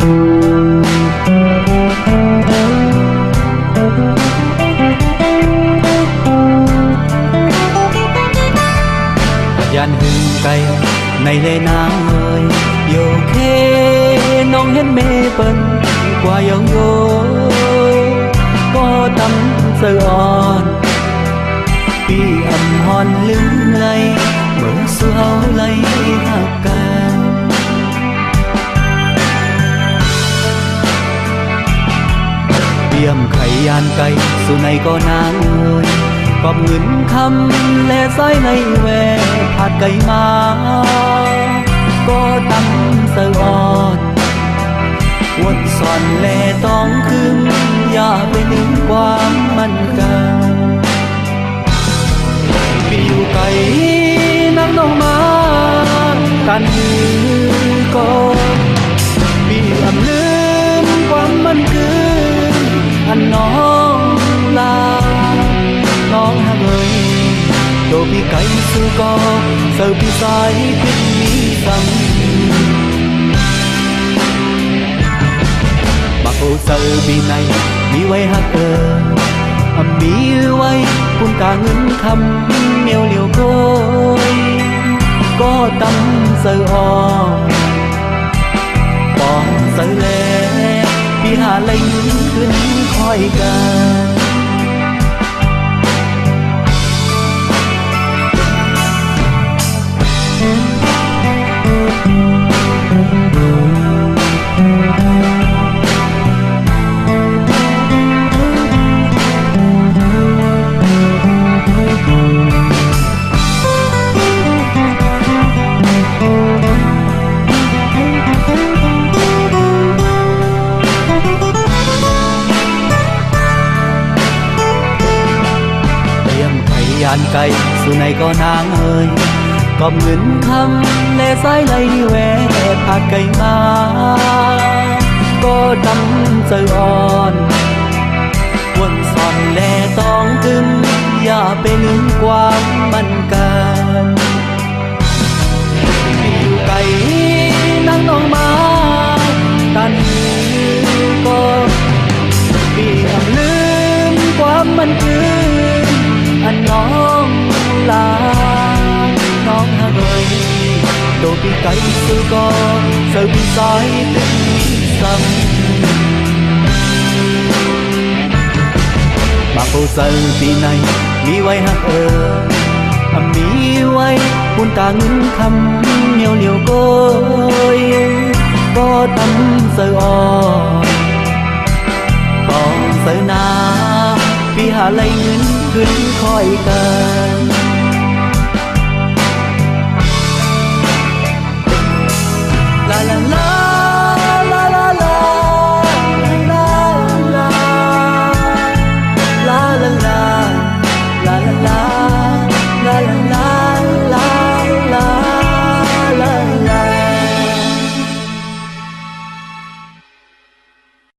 Gian hương cay này lên nắng ơi yêu khê nong hết mê bần qua yêu yêu có tâm sơ on vì âm hòn lưng lay mở xóa lay hạt càng viêm khay an cay dù này có nắng ơi cọp ngấn khăm lẽ dõi này về hạt cây má có tâm sơ on quần xoàn lẽ tông cưng ya bên những quang mặn càng phiêu cay nắng nông má tan như có vì ẩm lướm quang mặn cưng ăn nó là nón hàng ơi đồ bị cay sư co giờ bị sai biết mi rằng mà cô giờ bị này mi quay hát mi quay cũng cả ngân thăm miêu liều côi có tâm giờ o bỏ giờ lẽ vì hà lênhขึ้นkhói càng an cay dù này có nắng ơi cọp ngấn khăm lẽ dõi lay về hạt cây má có tâm sơ on quần xoàn lẽ tông cưng ya bên những quang mặn càng phiêu cay nắng nong má tan như có vì ẩm lướm quang mặn cưng anh nón là nón hà người đồ bị cay sư co giờ bị soi tình sầm mà cô giờ vì này mi quay hát mi quay buồn ta ngưng thăm nhiều liều côi có tâm giờ o còn giờ na vì hà lây ngưngขึ้นkhói càng